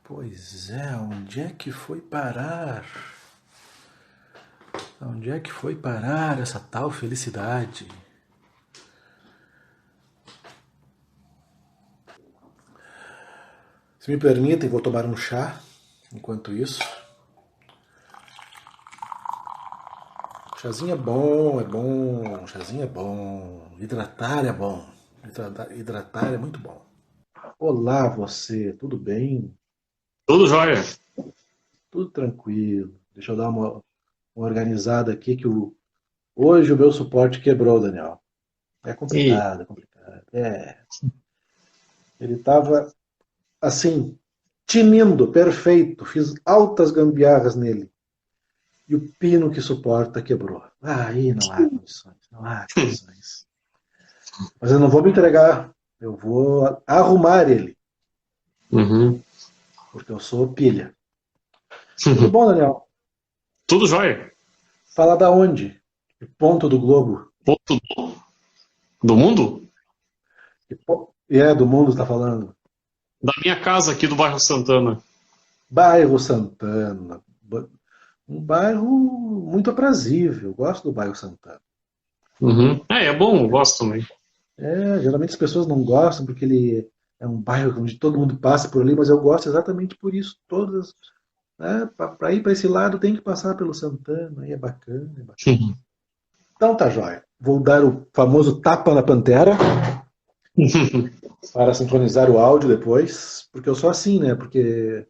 Pois é, onde é que foi parar? Onde é que foi parar essa tal felicidade? Se me permitem, vou tomar um chá enquanto isso. Chazinho é bom, é bom. Chazinho é bom. Hidratar é bom. Hidratar é muito bom. Olá, você, tudo bem? Tudo jóia. Tudo tranquilo. Deixa eu dar uma organizada aqui hoje o meu suporte quebrou, Daniel. É E, complicado, é complicado. Ele estava assim, tinindo, perfeito. Fiz altas gambiarras nele. E o pino que suporta quebrou. Aí não há condições, não há condições. Mas eu não vou me entregar. Eu vou arrumar ele, uhum. porque eu sou pilha. Tudo bom, Daniel? Tudo jóia. Fala da onde? Que ponto do globo? Ponto do mundo? Do mundo está falando? Da minha casa aqui do bairro Santana. Bairro Santana. Um bairro muito aprazível. Gosto do bairro Santana. Uhum. É bom, eu gosto também. Geralmente as pessoas não gostam porque ele é um bairro onde todo mundo passa por ali, mas eu gosto exatamente por isso. Todas, né, para ir para esse lado tem que passar pelo Santana, aí é bacana, é bacana. Então tá jóia. Vou dar o famoso tapa na pantera para sincronizar o áudio depois, porque eu sou assim, né? Porque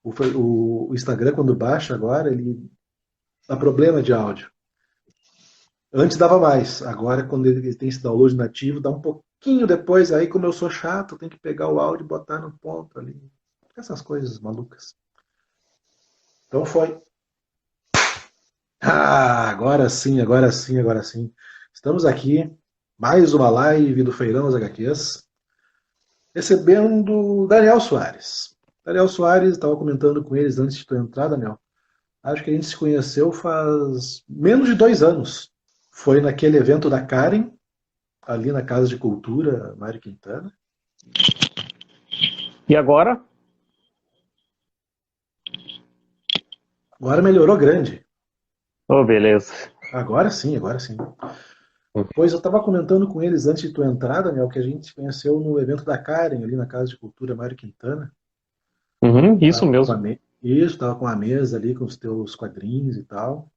o Instagram, quando baixa agora, ele dá problema de áudio. Antes dava mais, agora quando ele tem esse download nativo, dá um pouquinho depois, aí como eu sou chato, tem que pegar o áudio e botar no ponto ali. Essas coisas malucas. Então foi. Ah, agora sim, agora sim, agora sim. Estamos aqui, mais uma live do Feirão das HQs, recebendo Daniel Soares. Daniel Soares, estava comentando com eles antes de tu entrar, Daniel. Acho que a gente se conheceu faz menos de 2 anos. Foi naquele evento da Karen, ali na Casa de Cultura, Mário Quintana. E agora? Agora melhorou grande. Oh, beleza. Agora sim, agora sim. Pois eu estava comentando com eles antes de tu entrar, Daniel, que a gente se conheceu no evento da Karen, ali na Casa de Cultura Mário Quintana. Uhum, isso Tava com mesmo. Isso, tava com a mesa ali com os teus quadrinhos e tal.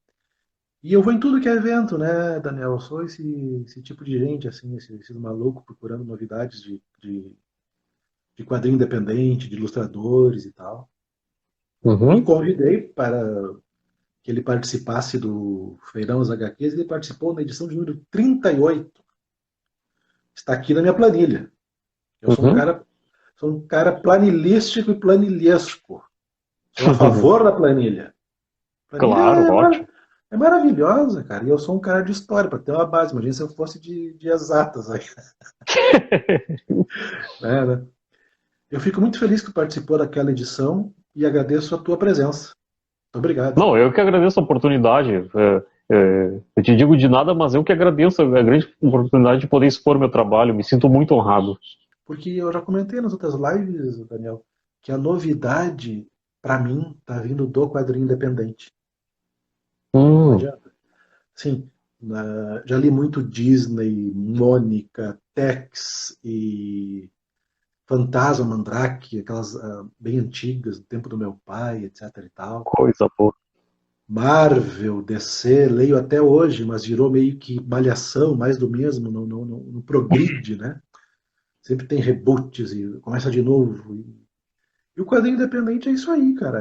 E eu vou em tudo que é evento, né, Daniel? Eu sou esse tipo de gente, assim, esse maluco procurando novidades de quadrinho independente, de ilustradores e tal. E Uhum. convidei para que ele participasse do Feirão das HQs. Ele participou na edição de número 38. Está aqui na minha planilha. Eu Uhum. sou um cara planilístico e planilhesco. Sou a favor da planilha. A planilha Claro, ótimo. é maravilhosa, cara. E eu sou um cara de história, para ter uma base. Imagina se eu fosse de exatas aí. Né? Eu fico muito feliz que tu participou daquela edição e agradeço a tua presença. Muito obrigado. Não, eu que agradeço a oportunidade. Eu te digo de nada, mas eu que agradeço a grande oportunidade de poder expor meu trabalho. Me sinto muito honrado. Porque eu já comentei nas outras lives, Daniel, que a novidade, para mim, tá vindo do quadrinho independente. Não Hum, adianta. Sim, já li muito Disney, Mônica, Tex e Fantasma, Mandrake, aquelas bem antigas, do tempo do meu pai, etc e tal. coisa boa. Marvel, DC, leio até hoje, mas virou meio que malhação, mais do mesmo, não progride, né? Sempre tem reboots e começa de novo. E o quadrinho independente é isso aí, cara.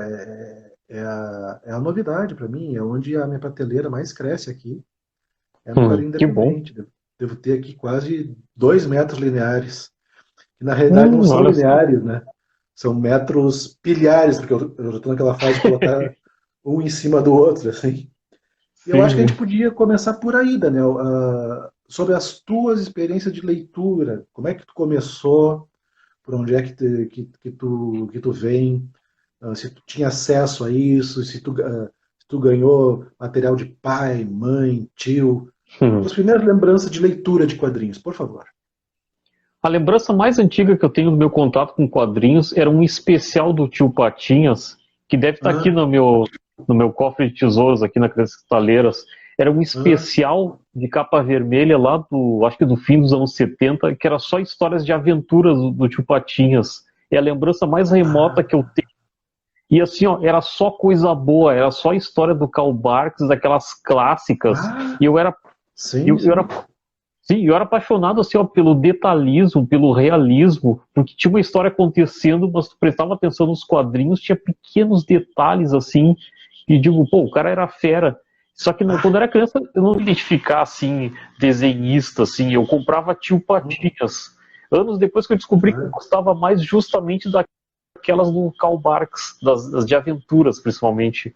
É a novidade para mim, é onde a minha prateleira mais cresce aqui. É no quadrinho Que bom. independente. Devo ter aqui quase 2 metros lineares. Que na realidade não são Olha só. lineares, né? São metros pilhares, porque eu já estou naquela fase de colocar um em cima do outro, assim. E eu acho que a gente Sim. podia começar por aí, Daniel, sobre as tuas experiências de leitura. Como é que tu começou? Por onde é que tu vem? Se tu tinha acesso a isso? Se tu ganhou material de pai, mãe, tio? Hum. Tuas primeiras lembranças de leitura de quadrinhos, por favor. A lembrança mais antiga que eu tenho do meu contato com quadrinhos era um especial do Tio Patinhas, que deve estar aqui Ah, no meu cofre de tesouros, aqui nas crestaleiras. Era um ah, especial de capa vermelha lá do, acho que do fim dos anos 70, que era só histórias de aventuras do Tio Patinhas. É a lembrança mais remota que eu ah, tenho. E assim, ó, era só coisa boa, era só história do Karl Barks, daquelas clássicas. ah, E sim, eu era sim. Sim, eu era apaixonado assim, ó, pelo detalhismo, pelo realismo, porque tinha uma história acontecendo, mas tu prestava atenção nos quadrinhos, tinha pequenos detalhes assim, e digo, pô, o cara era fera. Só que quando eu Ah, era criança, eu não me identificava assim, desenhista, assim, eu comprava Tio hum, Patinhas. Anos depois que eu descobri que eu ah, gostava mais justamente daquelas do Karl Barks, das de aventuras, principalmente.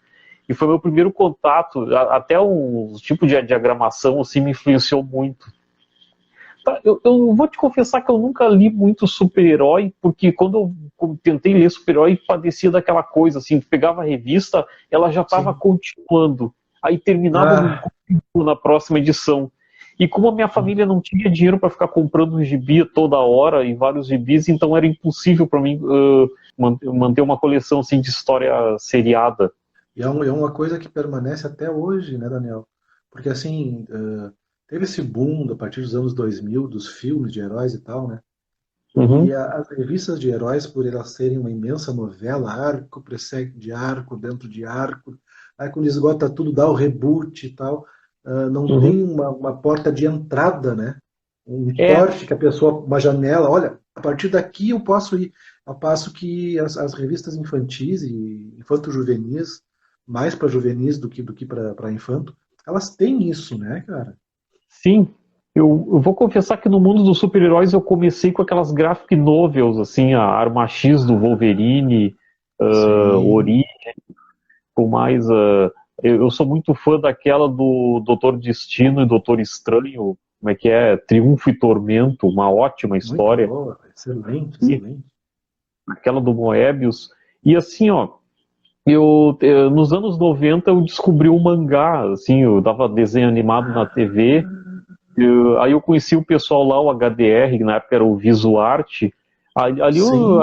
E foi meu primeiro contato, até o tipo de diagramação assim, me influenciou muito. Tá, eu vou te confessar que eu nunca li muito super-herói, porque quando eu tentei ler super-herói, padecia daquela coisa, assim, pegava a revista, ela já estava sim. continuando, aí terminava num Ah, capítulo na próxima edição. E como a minha hum, família não tinha dinheiro para ficar comprando um gibi toda hora e vários gibis, então era impossível para mim manter uma coleção assim, de história seriada. e é uma coisa que permanece até hoje, né, Daniel? Porque assim, teve esse boom a partir dos anos 2000 dos filmes de heróis e tal, né? E Uhum, as revistas de heróis, por elas serem uma imensa novela, arco precede de arco, dentro de arco, aí quando esgota tudo, dá o reboot e tal, não uhum. tem uma porta de entrada, né? Um É, porte que a pessoa, uma janela, olha, a partir daqui eu posso ir. Ao passo que as revistas infantis e infanto-juvenis, mais para juvenis do que para infanto, elas têm isso, né, cara? sim, eu vou confessar que no mundo dos super-heróis eu comecei com aquelas graphic novels, assim, a Arma X do Wolverine, Sim, Ori, com mais. Eu sou muito fã daquela do Doutor Destino e Doutor Estranho, como é que é? Triunfo e Tormento, uma ótima muito história. boa, excelente, E excelente. aquela do Moebius. E assim, ó, nos anos 90 eu descobri o mangá, assim, eu dava desenho animado na TV. Ah, Aí eu conheci o pessoal lá, o HDR, que na época era o Visuarte. Ali eu, sim.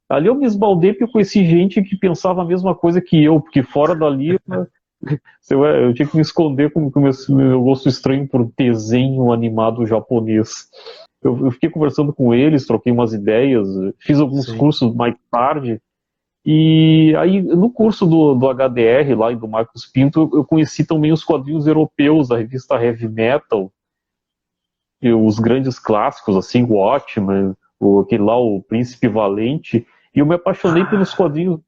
ali eu me esbaldei porque eu conheci gente que pensava a mesma coisa que eu, porque fora dali eu tinha que me esconder com o meu gosto estranho por desenho animado japonês. Eu fiquei conversando com eles, troquei umas ideias, fiz alguns Sim. cursos mais tarde, e aí no curso do HDR lá e do Marcos Pinto, eu conheci também os quadrinhos europeus, da revista Heavy Metal, e os grandes clássicos, assim, o Watchmen, aquele lá, o Príncipe Valente, e eu me apaixonei pelos Ah, quadrinhos,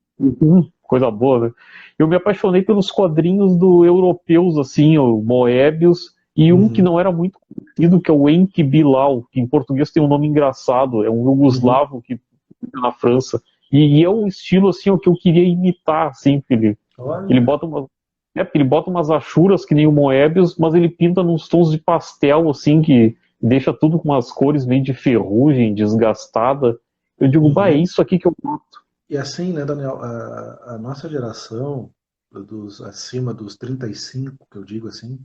coisa boa, né? Eu me apaixonei pelos quadrinhos do europeus, assim, o Moebius, e um que uhum, não era muito conhecido, que é o Enki Bilal, que em português tem um nome engraçado, é um uhum. jugoslavo que fica na França, e é um estilo, assim, o que eu queria imitar, assim, ele Olha, bota uma, porque ele bota umas achuras que nem o Moebius, mas ele pinta nos tons de pastel, assim, que deixa tudo com umas cores meio de ferrugem, desgastada. Eu digo, bah, é uhum. isso aqui que eu gosto. E assim, né, Daniel, a nossa geração, dos acima dos 35, que eu digo assim,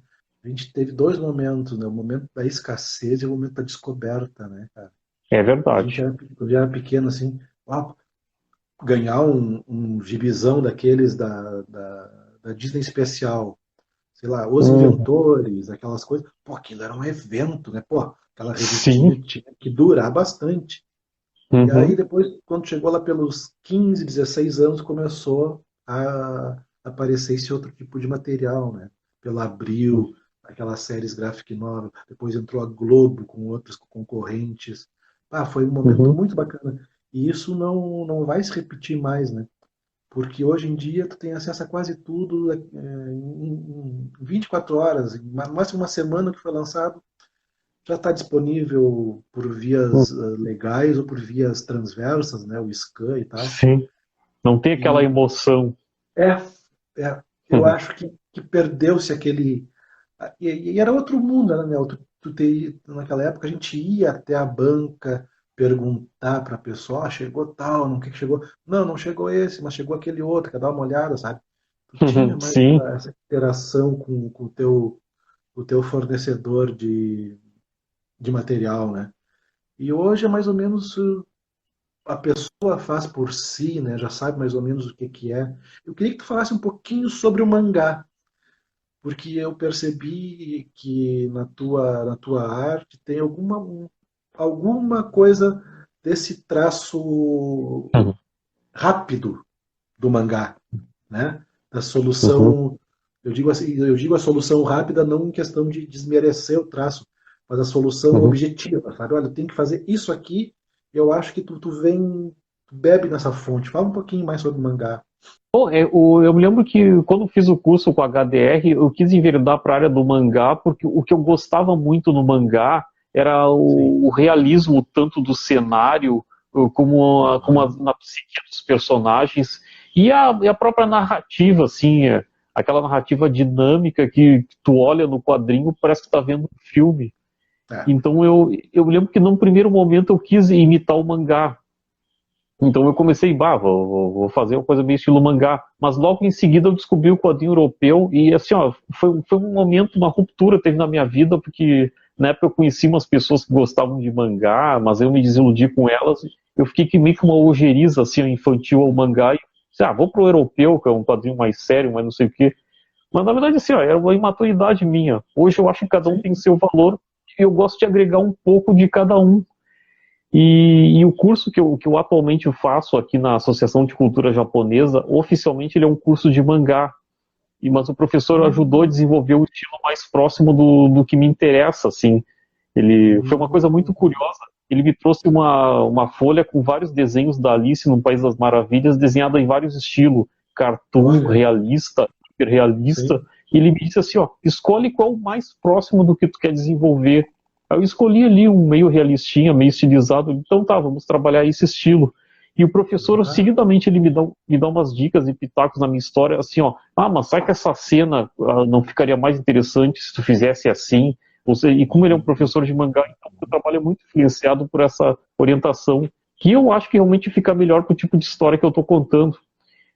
a gente teve dois momentos, né? O momento da escassez e o momento da descoberta, né, cara? É A gente verdade. era, quando era pequeno, assim, ó, ganhar um gibizão daqueles da Disney Especial, sei lá, Os Hum, Inventores, aquelas coisas. Pô, aquilo era um evento, né? Pô, aquela revistinha sim. tinha que durar bastante. E aí Uhum, depois, quando chegou lá pelos 15, 16 anos, começou a aparecer esse outro tipo de material, né? Pela Abril, aquelas séries graphic novel, depois entrou a Globo com outros concorrentes. Ah, foi um momento uhum. muito bacana. E isso não vai se repetir mais, né? Porque hoje em dia tu tem acesso a quase tudo em 24 horas, em mais de uma semana que foi lançado, já está disponível por vias legais ou por vias transversas, né, o SCAN e tal. Sim. Não tem aquela E emoção. é, eu acho que perdeu-se aquele. E era outro mundo, né, Nel? Naquela época a gente ia até a banca perguntar para a pessoa, chegou tal, não que chegou. Não, não chegou esse, mas chegou aquele outro, quer dar uma olhada, sabe? Tu tinha mais Sim. essa interação com o teu fornecedor de material, né? E hoje é mais ou menos a pessoa faz por si, né? Já sabe mais ou menos o que que é. Eu queria que tu falasse um pouquinho sobre o mangá, porque eu percebi que na tua arte tem alguma coisa desse traço Uhum, rápido do mangá, né? Da uhum, solução, eu digo assim, eu digo a solução rápida não em questão de desmerecer o traço, mas a solução uhum. objetiva, sabe? Olha, tem que fazer isso aqui, eu acho que tu bebe nessa fonte. Fala um pouquinho mais sobre o mangá. Bom, eu me lembro que quando fiz o curso com a HDR, eu quis enveredar para a área do mangá, porque o que eu gostava muito no mangá era Sim. o realismo, tanto do cenário, na psique dos personagens, e a própria narrativa, assim, aquela narrativa dinâmica que tu olha no quadrinho, parece que está vendo um filme. É. Então eu me lembro que num primeiro momento eu quis imitar o mangá. Então eu comecei, vou fazer uma coisa meio estilo mangá, mas logo em seguida eu descobri o quadrinho europeu e assim, ó, foi um momento, uma ruptura teve na minha vida, porque na época eu conheci umas pessoas que gostavam de mangá, mas eu me desiludi com elas, eu fiquei que meio que uma ojeriza assim, infantil ao mangá e disse, vou pro europeu, que é um quadrinho mais sério, mas não sei o quê. Mas na verdade assim, ó, era uma imaturidade minha. Hoje eu acho que cada um tem Sim. seu valor e eu gosto de agregar um pouco de cada um. E o curso que eu atualmente faço aqui na Associação de Cultura Japonesa, oficialmente ele é um curso de mangá, mas o professor ajudou a Hum, desenvolver o estilo mais próximo do que me interessa, assim. Ele foi uma coisa muito hum, curiosa. Ele me trouxe uma folha com vários desenhos da Alice no País das Maravilhas, desenhada em vários estilos, cartoon, olha, realista, hiperrealista. sim. E ele me disse assim, ó, escolhe qual o mais próximo do que tu quer desenvolver. Aí eu escolhi ali um meio realistinha, meio estilizado. Então tá, vamos trabalhar esse estilo. E o professor, Ah, seguidamente, ele me dá umas dicas e pitacos na minha história, assim, ó, mas será que essa cena não ficaria mais interessante se tu fizesse assim? E como ele é um uhum. professor de mangá, então o trabalho é muito influenciado por essa orientação, que eu acho que realmente fica melhor pro tipo de história que eu estou contando.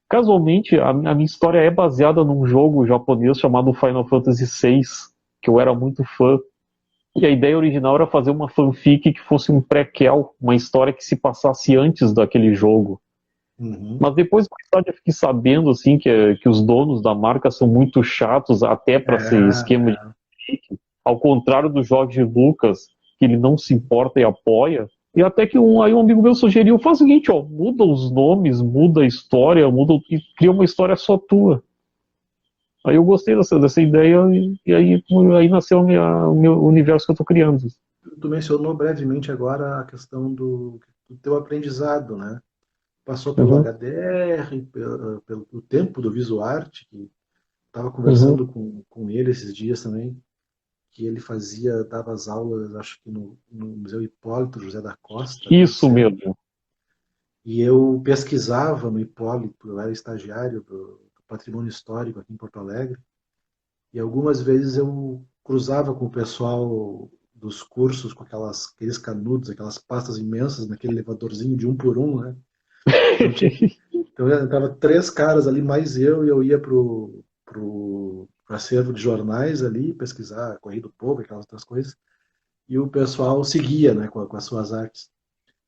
Casualmente, a minha história é baseada num jogo japonês chamado Final Fantasy VI, que eu era muito fã. E a ideia original era fazer uma fanfic que fosse um prequel, uma história que se passasse antes daquele jogo. Uhum. Mas depois, mais tarde, eu fiquei sabendo assim, que os donos da marca são muito chatos, até para ser esquema de É, fanfic, ao contrário do Jorge Lucas, que ele não se importa e apoia. E até que aí um amigo meu sugeriu, faz o seguinte, ó, muda os nomes, muda a história, muda e cria uma história só tua. Aí eu gostei dessa ideia e aí nasceu o meu universo que eu estou criando. tu mencionou brevemente agora a questão do teu aprendizado, né? Passou pelo Uhum, HDR, pelo tempo do VisuArt, que estava uhum. conversando com ele esses dias também, que ele dava as aulas, acho que no Museu Hipólito José da Costa, ali no Isso centro, mesmo. e eu pesquisava no Hipólito, eu era estagiário do Patrimônio Histórico aqui em Porto Alegre, e algumas vezes eu cruzava com o pessoal dos cursos com aqueles canudos, aquelas pastas imensas naquele elevadorzinho de um por um, né? Então, então entrava três caras ali, mais eu, e eu ia pro acervo de jornais ali, pesquisar Correio do Povo, aquelas outras coisas, e o pessoal seguia, né, com as suas artes.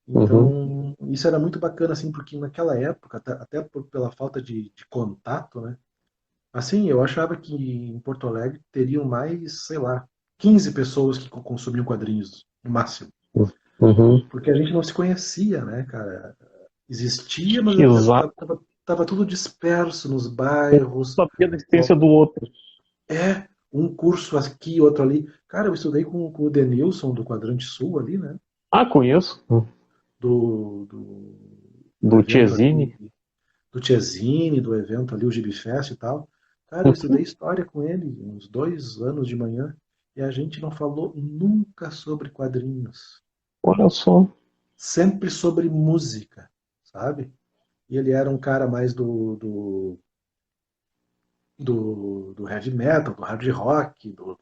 Uhum. Então, isso era muito bacana, assim, porque naquela época, até pela falta de contato, né, assim, eu achava que em Porto Alegre teriam mais, sei lá, 15 pessoas que consumiam quadrinhos, no máximo. Uhum. Porque a gente não se conhecia, né, cara? Existia, mas Exato. tava tudo disperso nos bairros. Sabia da existência do outro. É, um curso aqui, outro ali. Cara, eu estudei com o Denilson do Quadrante Sul ali, né? Ah, conheço. Do Do evento Tiesini. ali, do Tiesini, do evento ali, o Gibifest e tal. Cara, eu estudei Uhum. história com ele, uns 2 anos de manhã, e a gente não falou nunca sobre quadrinhos. Olha só. Sempre sobre música, sabe? E ele era um cara mais do heavy metal, do hard rock, do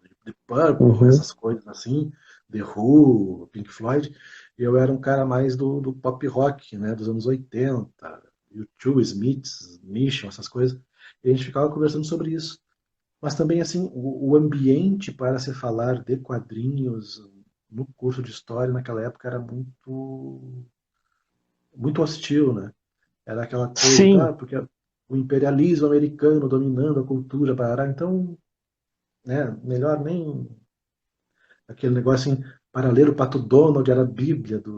Purple, Uhum. essas coisas assim, The Who, Pink Floyd. E eu era um cara mais do pop rock, né, dos anos 80, U2, Smiths, Mission, essas coisas. E a gente ficava conversando sobre isso. Mas também, assim, o ambiente para se falar de quadrinhos no curso de história naquela época era muito hostil, né? Era aquela coisa, Sim. tá, porque o imperialismo americano dominando a cultura, parará, então, né, melhor nem aquele negócio assim, para ler o Pato Donald era a Bíblia da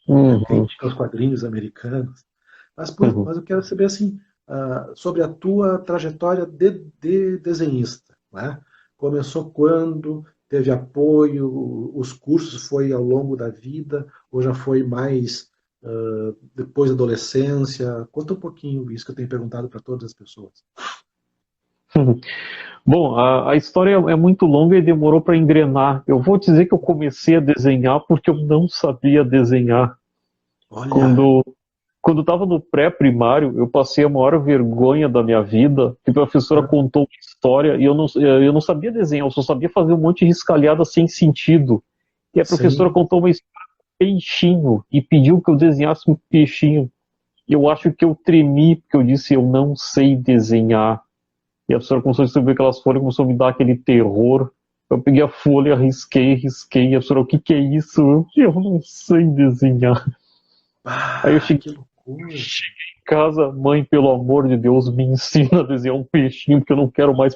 Uhum, crítica aos quadrinhos americanos. Mas, uhum. mas eu quero saber assim, sobre a tua trajetória de desenhista, né? Começou quando? Teve apoio? Os cursos foi ao longo da vida? Ou já foi mais depois da adolescência? Conta um pouquinho isso que eu tenho perguntado para todas as pessoas. Bom, a história é muito longa e demorou para engrenar. Eu vou dizer que eu comecei a desenhar porque eu não sabia desenhar. Olha, Quando Quando eu estava no pré-primário, eu passei a maior vergonha da minha vida, que a professora ah, contou uma história e eu não sabia desenhar, eu só sabia fazer um monte de riscalhada sem sentido. E a professora sim. contou uma história de peixinho e pediu que eu desenhasse um peixinho. Eu acho que eu tremi, porque eu disse, eu não sei desenhar. E a professora começou a distribuir aquelas folhas, começou a me dar aquele terror. Eu peguei a folha, risquei, risquei. E a professora, o que que é isso? Eu não sei desenhar. Aí eu Ah, cheguei que loucura. em casa, mãe, pelo amor de Deus, me ensina a desenhar um peixinho, porque eu não quero mais.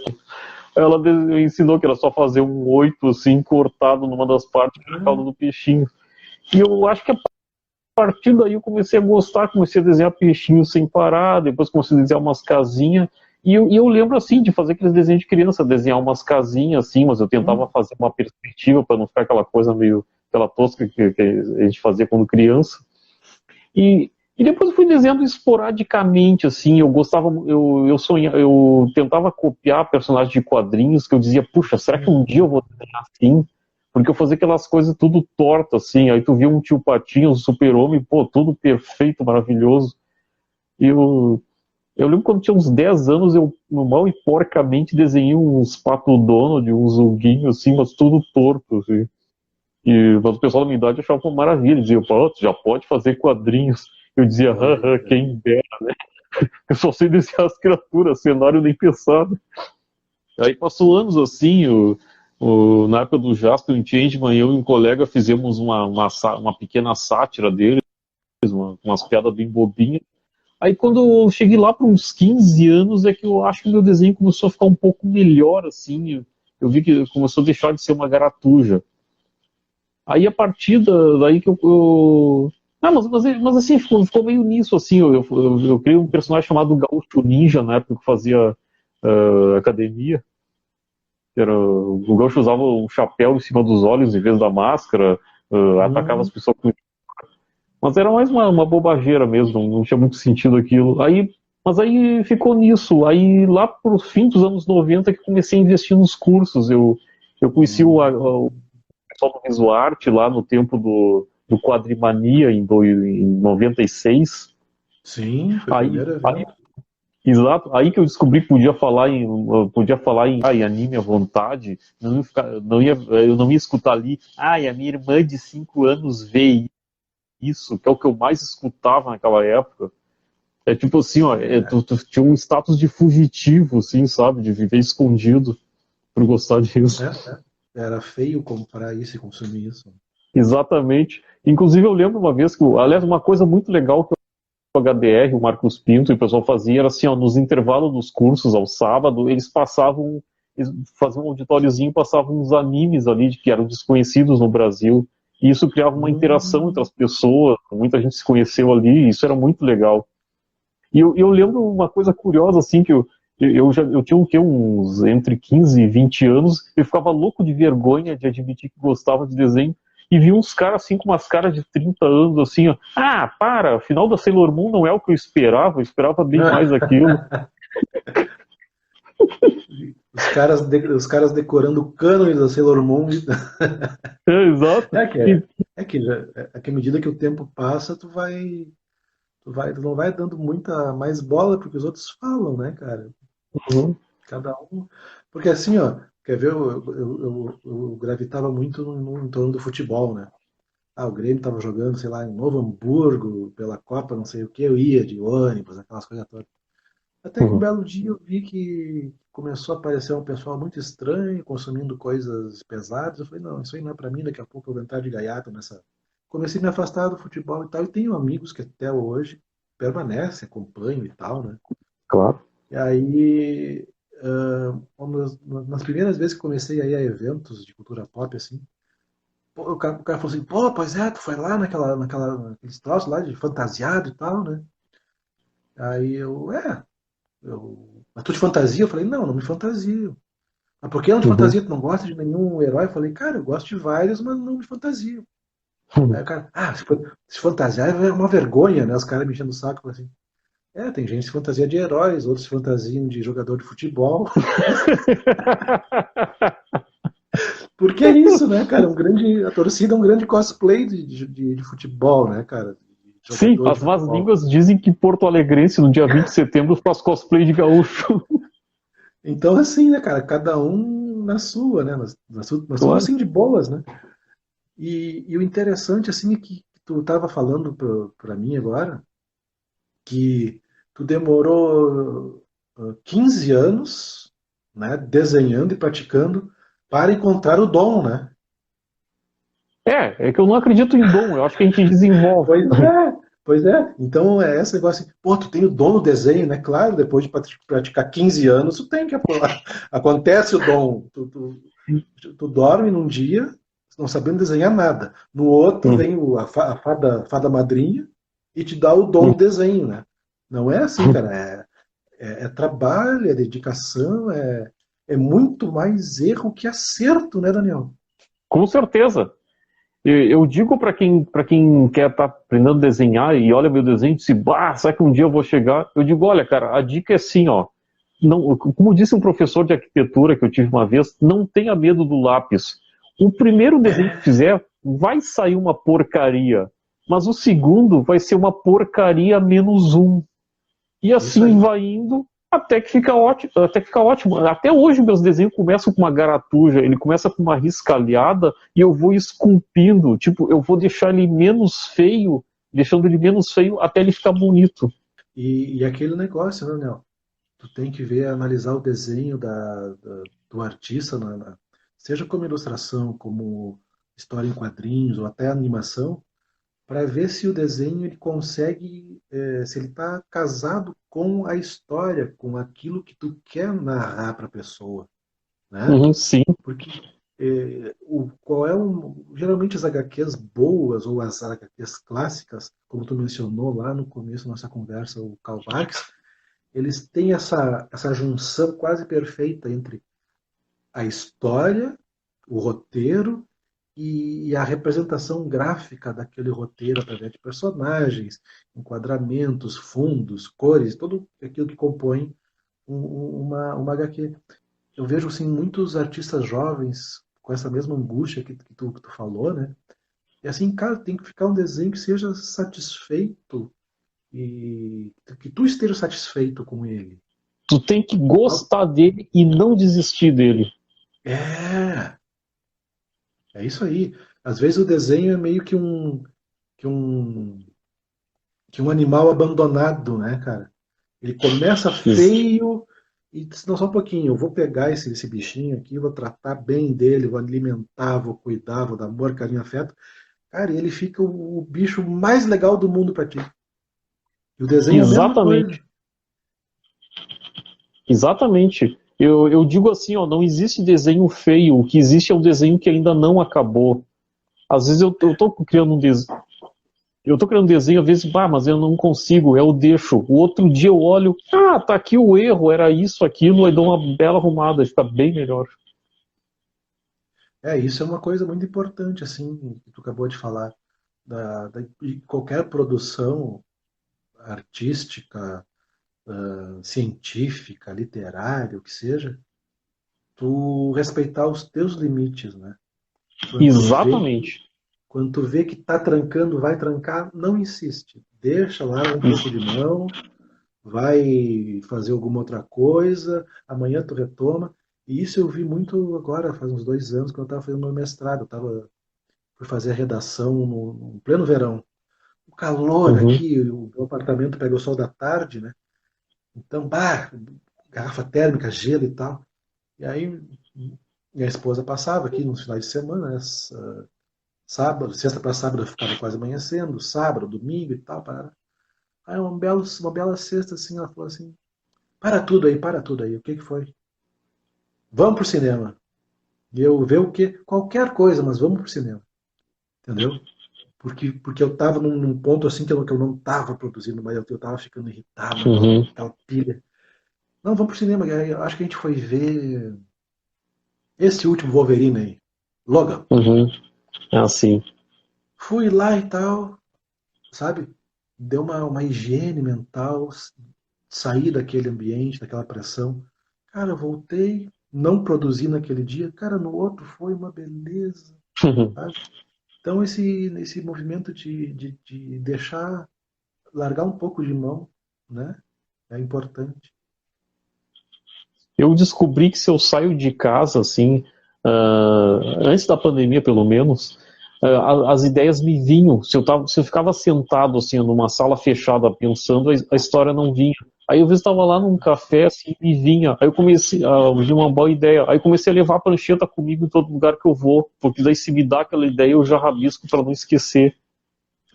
Ela ensinou que era só fazer um oito, assim, cortado numa das partes, que era a cauda Ah, do peixinho. E eu acho que a partir daí eu comecei a gostar, comecei a desenhar peixinho sem parar, depois comecei a desenhar umas casinhas. E eu lembro, assim, de fazer aqueles desenhos de criança, desenhar umas casinhas, assim, mas eu tentava hum, fazer uma perspectiva para não ficar aquela coisa meio, aquela tosca que a gente fazia quando criança. E depois eu fui desenhando esporadicamente, assim, eu gostava, eu sonhava, eu tentava copiar personagens de quadrinhos que eu dizia, puxa, será que um dia eu vou desenhar assim? Porque eu fazia aquelas coisas tudo torto, assim, aí tu via um tio Patinho, um super-homem, pô, tudo perfeito, maravilhoso. E eu lembro quando tinha uns 10 anos, eu mal e porcamente desenhei uns Pato Donald, uns Huguinho, assim, mas tudo torto, assim. Mas o pessoal da minha idade achava uma maravilha, dizia, pô, tu já pode fazer quadrinhos. Eu dizia, haha, olha. quem dera. Eu só sei desenhar as criaturas, cenário nem pensado. Aí passou anos assim, na época do Jasper e Changeman, eu e um colega fizemos uma pequena sátira deles, umas piadas bem bobinhas. Aí quando eu cheguei lá para uns 15 anos é que eu acho que meu desenho começou a ficar um pouco melhor, assim. Eu vi que começou a deixar de ser uma garatuja. Aí a partir daí que Ah, mas assim, ficou meio nisso, assim, eu criei um personagem chamado Gaúcho Ninja, na época que fazia academia, que era, o Gaúcho usava um chapéu em cima dos olhos em vez da máscara, atacava as Hum, pessoas com... Mas era mais uma bobageira mesmo, não tinha muito sentido aquilo. Mas aí ficou nisso, aí lá pro fim dos anos 90 que comecei a investir nos cursos, eu conheci o hum. pessoal do Visuarte lá no tempo do Quadrimania em 96. Sim, foi o Aí, primeiro aí, evento. exato, aí que eu descobri que podia falar em anime à vontade, eu não ia escutar ali, ai, a minha irmã de 5 anos vê isso, que é o que eu mais escutava naquela época. É tipo assim, ó, É, tu tinha um status de fugitivo, assim, sabe, de viver escondido por gostar disso. é. Era feio comprar isso e consumir isso. Exatamente. Inclusive, eu lembro uma vez que, aliás, uma coisa muito legal que o HDR, o Marcos Pinto e o pessoal fazia era assim, ó, nos intervalos dos cursos, ao sábado, eles faziam um auditóriozinho e passavam uns animes ali que eram desconhecidos no Brasil. E isso criava uma interação entre Hum, as pessoas, muita gente se conheceu ali, e isso era muito legal. E eu lembro uma coisa curiosa, assim, que eu tinha o quê, uns entre 15 e 20 anos, eu ficava louco de vergonha de admitir que gostava de desenho, e vi uns caras assim, com umas caras de 30 anos, assim, ó, ah, para, final da Sailor Moon não é o que eu esperava bem mais aquilo. os caras decorando o cânone da Sailor Moon. É, exato. É que, E, é, é que, é que à medida que o tempo passa, tu não vai dando muita mais bola porque os outros falam, né, cara? uhum, Cada um. Porque assim, ó, quer ver? Eu gravitava muito em torno do futebol, né? Ah, o Grêmio tava jogando, sei lá, em Novo Hamburgo, pela Copa, não sei o que, eu ia de ônibus, aquelas coisas todas. Até que um Uhum. belo dia eu vi que começou a aparecer um pessoal muito estranho, consumindo coisas pesadas. Eu falei, não, isso aí não é para mim, daqui a pouco eu vou entrar de gaiato nessa. Comecei a me afastar do futebol e tal, e tenho amigos que até hoje permanecem, acompanham e tal, né? Claro. E aí, nas primeiras vezes que comecei a ir a eventos de cultura pop, assim, pô, o cara falou assim, pô, pois é, tu foi lá naqueles troços lá de fantasiado e tal, né? Aí mas tu de fantasia? Eu falei, não, não me fantasio. Mas por que não de Uhum. fantasia? Tu não gosta de nenhum herói? Eu falei, cara, eu gosto de vários, mas não me fantasio. Aí Uhum. o cara, se fantasiar é uma vergonha, né? Os caras me enchendo o saco, assim. Tem gente que se fantasia de heróis, outros se fantasiam de jogador de futebol. Porque é isso, né, cara? A torcida é um grande cosplay de futebol, né, cara? De Sim, jogador de as más futebol. línguas dizem que Porto Alegrense, no dia 20 de setembro, faz cosplay de gaúcho. Então, assim, né, cara? Cada um na sua, né? Nós somos Claro. assim de boas, né? E o interessante, assim, é que tu estava falando para mim agora, que tu demorou 15 anos, né, desenhando e praticando para encontrar o dom, né? É que eu não acredito em dom, eu acho que a gente desenvolve. Pois é, pois é. Então é esse negócio assim, pô, tu tem o dom no desenho, né? Claro, depois de praticar 15 anos, tu tem que acontece o dom. Tu dorme num dia não sabendo desenhar nada. No outro Uhum. vem a fada madrinha e te dá o dom do desenho, né? Não é assim, cara. É trabalho, é dedicação, é muito mais erro que acerto, né, Daniel? Com certeza. Eu digo para quem quer estar aprendendo a desenhar e olha meu desenho e diz, bah, será que um dia eu vou chegar? Eu digo, olha, cara, a dica é assim, ó. Não, como disse um professor de arquitetura que eu tive uma vez, não tenha medo do lápis. O primeiro desenho que fizer vai sair uma porcaria, mas o segundo vai ser uma porcaria menos um. E Isso assim aí. vai indo até que fica ótimo, até que fica ótimo. Até hoje meus desenhos começam com uma garatuja, ele começa com uma riscalhada e eu vou esculpindo, tipo, eu vou deixar ele menos feio, deixando ele menos feio até ele ficar bonito. E aquele negócio, né, Daniel? Tu tem que ver, analisar o desenho do artista, seja como ilustração, como história em quadrinhos ou até animação, para ver se o desenho ele consegue, se ele está casado com a história, com aquilo que tu quer narrar para a pessoa, né? Uhum, sim. Porque geralmente as HQs boas ou as HQs clássicas, como tu mencionou lá no começo da nossa conversa, o Karl Marx, eles têm essa junção quase perfeita entre a história, o roteiro e a representação gráfica daquele roteiro através de personagens, enquadramentos, fundos, cores, tudo aquilo que compõe uma HQ. Eu vejo assim, muitos artistas jovens com essa mesma angústia que tu falou, né? E assim, cara, tem que ficar um desenho que seja satisfeito e que tu esteja satisfeito com ele. Tu tem que gostar dele e não desistir dele. É, é isso aí. Às vezes o desenho é meio que um, que um animal abandonado, né, cara? Ele começa feio e diz, não, só um pouquinho, eu vou pegar esse bichinho aqui, vou tratar bem dele, vou alimentar, vou cuidar, vou dar amor, carinho, afeto. Cara, e ele fica o bicho mais legal do mundo pra ti. E o desenho é a mesma coisa. Exatamente. Exatamente. Eu digo assim, ó, não existe desenho feio, o que existe é um desenho que ainda não acabou. Às vezes eu tô criando um desenho, eu tô criando um desenho, às vezes, bah, mas eu não consigo, eu deixo. O outro dia eu olho, ah, tá aqui o erro, era isso, aquilo, aí dou uma bela arrumada, fica bem melhor. Isso é uma coisa muito importante, assim, que tu acabou de falar. De qualquer produção artística, científica, literária, o que seja, tu respeitar os teus limites, né? Quando tu vê que, Exatamente. quando tu vê que tá trancando, vai trancar, não insiste. Deixa, larga um pouco de mão, vai fazer alguma outra coisa, amanhã tu retoma. E isso eu vi muito agora, faz uns 2 anos, quando eu estava fazendo meu mestrado. Fui fazer a redação no pleno verão. O calor Uhum. aqui, o meu apartamento pega o sol da tarde, né? Então, garrafa térmica, gelo e tal. E aí minha esposa passava aqui nos finais de semana, né, sábado, sexta para sábado eu ficava quase amanhecendo, sábado, domingo e tal. Aí uma bela sexta assim, ela falou assim, para tudo aí, o que que foi? Vamos pro cinema. E eu ver o quê? Qualquer coisa, mas vamos pro cinema. Entendeu? Porque eu tava num ponto assim que eu não tava produzindo, mas eu tava ficando irritado, Uhum. aquela pilha. Não, vamos pro cinema. Eu acho que a gente foi ver esse último Wolverine aí, Logan. Uhum. Assim. Fui lá e tal, sabe? Deu uma higiene mental, saí daquele ambiente, daquela pressão. Cara, eu voltei, não produzi naquele dia. Cara, no outro foi uma beleza, sabe? Então esse movimento de deixar, largar um pouco de mão, né? É importante. Eu descobri que se eu saio de casa, assim, antes da pandemia, pelo menos, as ideias me vinham. Se eu ficava sentado, assim, numa sala fechada, pensando, a história não vinha. Aí eu estava lá num café, assim, e vinha. Aí eu comecei a ouvir uma boa ideia. Aí eu comecei a levar a prancheta comigo em todo lugar que eu vou, porque daí se me dá aquela ideia, eu já rabisco para não esquecer.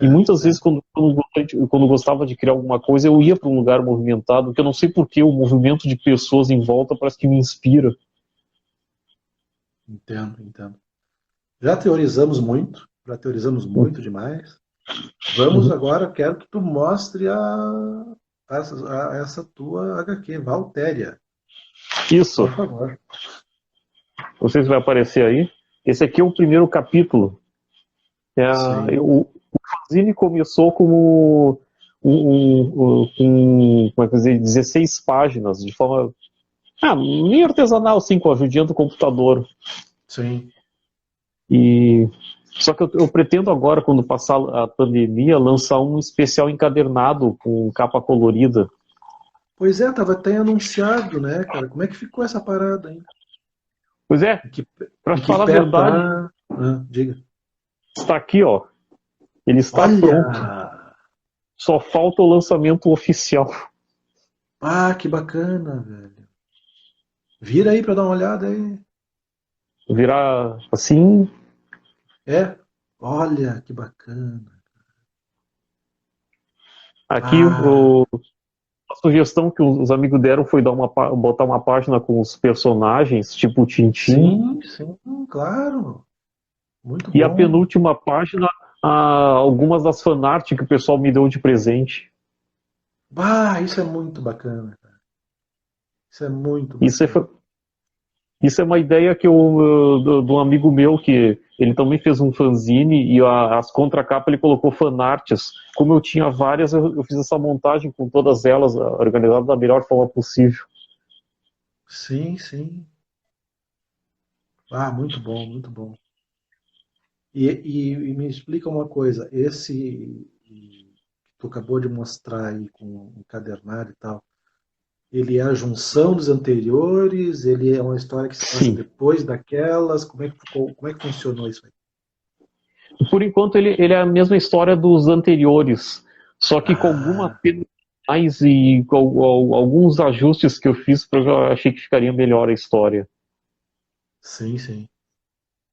E É, muitas vezes, é, quando eu gostava de criar alguma coisa, eu ia para um lugar movimentado, que eu não sei porquê, o movimento de pessoas em volta parece que me inspira. entendo, entendo. Já teorizamos muito demais. Vamos Uhum. agora, quero que tu mostre essa tua HQ, Valtéria, Isso, por favor. não sei se vai aparecer aí. Esse aqui é o primeiro capítulo. Sim, O fanzine começou como como é que eu dizer, 16 páginas, de forma meio artesanal, assim, com a ajudinha do computador. sim. E só que eu pretendo agora, quando passar a pandemia, lançar um especial encadernado com capa colorida. Pois é, tava até anunciado, né, cara? Como é que ficou essa parada, hein? Pois é, Em que, para em que falar a pé verdade, tá? Diga. está aqui, ó. Ele está Olha! pronto. Só falta o lançamento oficial. Que bacana, velho. Vira aí pra dar uma olhada aí. Virar assim. É? Olha, que bacana. Aqui Ah, a sugestão que os amigos deram foi botar uma página com os personagens, tipo Tintim, sim, sim, claro. Muito e a bom. penúltima página, algumas das fanart que o pessoal me deu de presente. Isso é muito bacana. Isso é muito Isso é, bacana. isso é uma ideia que de um amigo meu que ele também fez um fanzine e as contracapas ele colocou fanarts. Como eu tinha várias, eu fiz essa montagem com todas elas organizadas da melhor forma possível. Sim, sim. Muito bom, muito bom. E me explica uma coisa, esse que tu acabou de mostrar aí com o encadernado e tal, ele é a junção dos anteriores, ele é uma história que se passa Sim. depois daquelas, como é que funcionou isso aí? Por enquanto, ele é a mesma história dos anteriores, só que com algumas Ah, mais e com alguns ajustes que eu fiz, porque eu achei que ficaria melhor a história. sim, sim.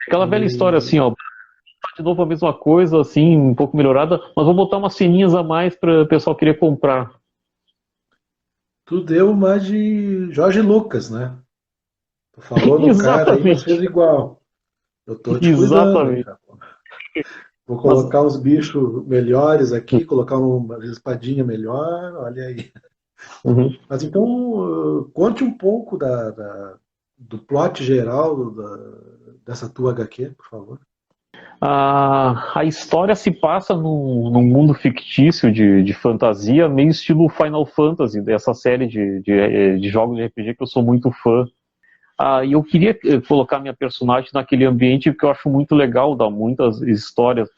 Aquela velha história E assim, ó, de novo a mesma coisa, assim, um pouco melhorada, mas vou botar umas ceninhas a mais para o pessoal querer comprar. tu deu uma de Jorge Lucas, né? Tu falou no cara aí, mas fez Exatamente, igual. Eu tô te cuidando aí, exatamente. cara. Vou Mas colocar uns bichos melhores aqui, colocar uma espadinha melhor, olha aí. uhum. Mas então, conte um pouco do plot geral dessa tua HQ, por favor. A história se passa num mundo fictício de fantasia, meio estilo Final Fantasy, dessa série de jogos de RPG que eu sou muito fã. E eu queria colocar minha personagem naquele ambiente que eu acho muito legal, dá muitas histórias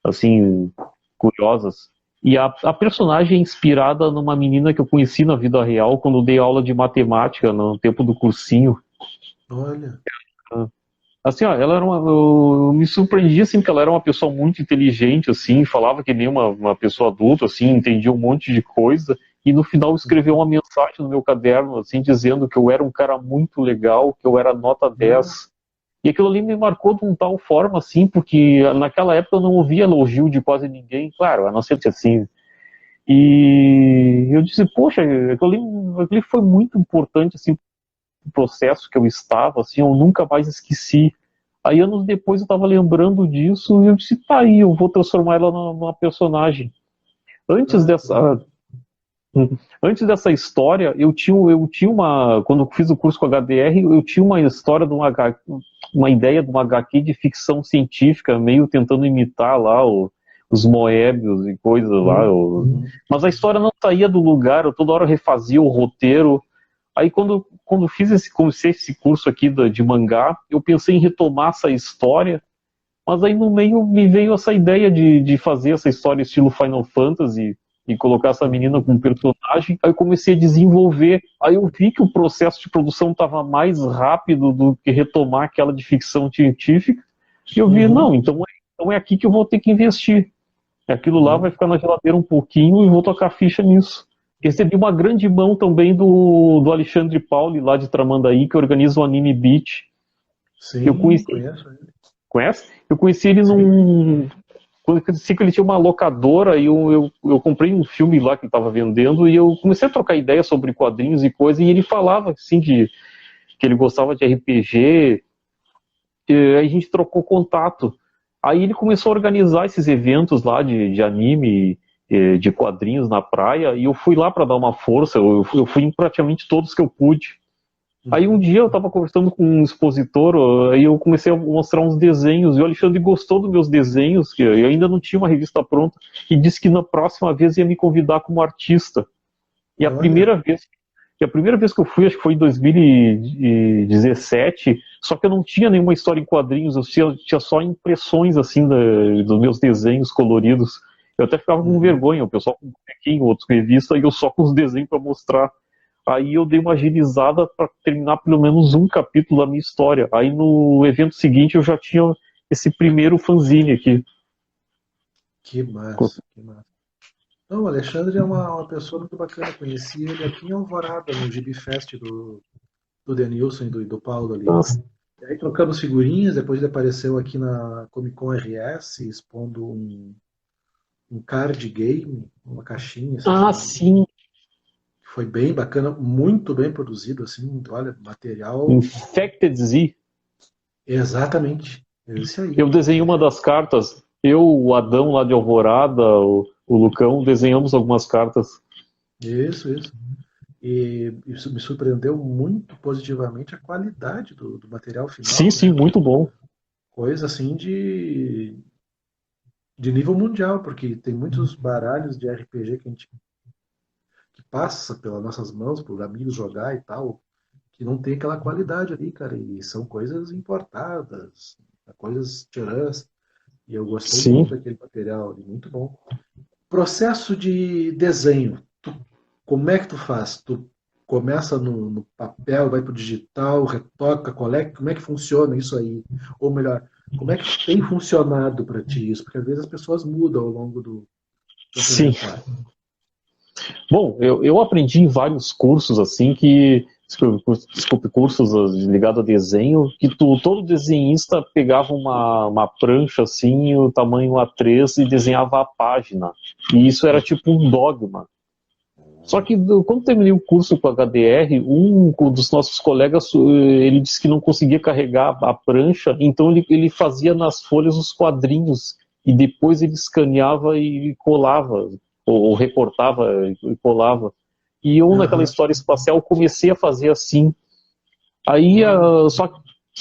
assim curiosas. E a personagem é inspirada numa menina que eu conheci na vida real quando eu dei aula de matemática no tempo do cursinho. Olha, Assim, ó, ela era eu me surpreendi assim, porque ela era uma pessoa muito inteligente, assim, falava que nem uma pessoa adulta, assim, entendia um monte de coisa. e no final escreveu uma mensagem no meu caderno, assim, dizendo que eu era um cara muito legal, que eu era nota 10. E aquilo ali me marcou de uma tal forma, assim, porque naquela época eu não ouvia elogio de quase ninguém, claro, a não ser que assim. E eu disse, poxa, aquilo ali foi muito importante, assim, pro processo que eu estava, assim, eu nunca mais esqueci. Aí anos depois eu estava lembrando disso e eu disse, tá aí, eu vou transformar ela numa personagem. Antes dessa, Antes dessa história, eu tinha uma. Quando eu fiz o curso com a HDR, eu tinha uma história uma ideia de uma HQ de ficção científica, meio tentando imitar lá os Moebius e coisas lá. Mas a história não saía do lugar, eu toda hora refazia o roteiro. Aí quando comecei esse curso aqui de mangá, eu pensei em retomar essa história, mas aí no meio me veio essa ideia de fazer essa história estilo Final Fantasy e colocar essa menina como personagem. Aí eu comecei a desenvolver. Aí eu vi que o processo de produção estava mais rápido do que retomar aquela de ficção científica. E eu vi, não, então é aqui que eu vou ter que investir. Aquilo lá vai ficar na geladeira um pouquinho e vou tocar ficha nisso. Recebi uma grande mão também do Alexandre Pauli, lá de Tramandaí, que organiza o Anime Beat. Sim, eu conheci, conheço ele. Conhece? Eu conheci ele quando eu conheci que ele tinha uma locadora e eu comprei um filme lá que ele estava vendendo e eu comecei a trocar ideias sobre quadrinhos e coisa, e ele falava assim que ele gostava de RPG, e aí a gente trocou contato. Aí ele começou a organizar esses eventos lá de anime, de quadrinhos na praia, e eu fui lá para dar uma força, eu fui em praticamente todos que eu pude. Aí um dia eu estava conversando com um expositor, aí eu comecei a mostrar uns desenhos, e o Alexandre gostou dos meus desenhos, que eu ainda não tinha uma revista pronta, e disse que na próxima vez ia me convidar como artista. E a primeira vez que eu fui, acho que foi em 2017, só que eu não tinha nenhuma história em quadrinhos, eu tinha só impressões assim dos meus desenhos coloridos. Eu até ficava com vergonha, o pessoal com um bonequinho, outros com revista, e eu só com os desenhos para mostrar. Aí eu dei uma agilizada para terminar pelo menos um capítulo da minha história. Aí no evento seguinte eu já tinha esse primeiro fanzine aqui. Que massa, que massa. Não, o Alexandre é uma pessoa muito bacana. Conheci ele aqui em Alvorada, no Gibi Fest do Denilson e do Paulo ali. Nossa. E aí trocamos figurinhas, depois ele apareceu aqui na Comic Con RS, expondo um card game, uma caixinha. Sim. Foi bem bacana, muito bem produzido, assim, olha, material. Infected Z. Exatamente, é esse aí. Eu desenhei uma das cartas. Eu, o Adão lá de Alvorada, o Lucão, desenhamos algumas cartas. Isso. E isso me surpreendeu muito positivamente a qualidade do material final. Sim, né? muito bom. Coisa assim de nível mundial, porque tem muitos baralhos de RPG que passa pelas nossas mãos, por amigos jogar e tal, que não tem aquela qualidade ali, cara. E são coisas importadas, coisas tcharãs. E eu gostei muito daquele material ali, muito bom. Processo de desenho. Como é que tu faz? Tu começa no papel, vai pro digital, retoca, coleta, como é que funciona isso aí? Ou melhor, como é que tem funcionado para ti isso? Porque às vezes as pessoas mudam ao longo do trajetória. Bom, eu aprendi em vários cursos assim cursos ligados a desenho, que todo desenhista pegava uma prancha assim, o tamanho A3 e desenhava a página. E isso era tipo um dogma. Só que quando terminei o curso com a HDR, um dos nossos colegas, ele disse que não conseguia carregar a prancha, então ele fazia nas folhas os quadrinhos e depois ele escaneava e colava, ou recortava e colava. E eu, naquela história espacial, comecei a fazer assim. Aí, só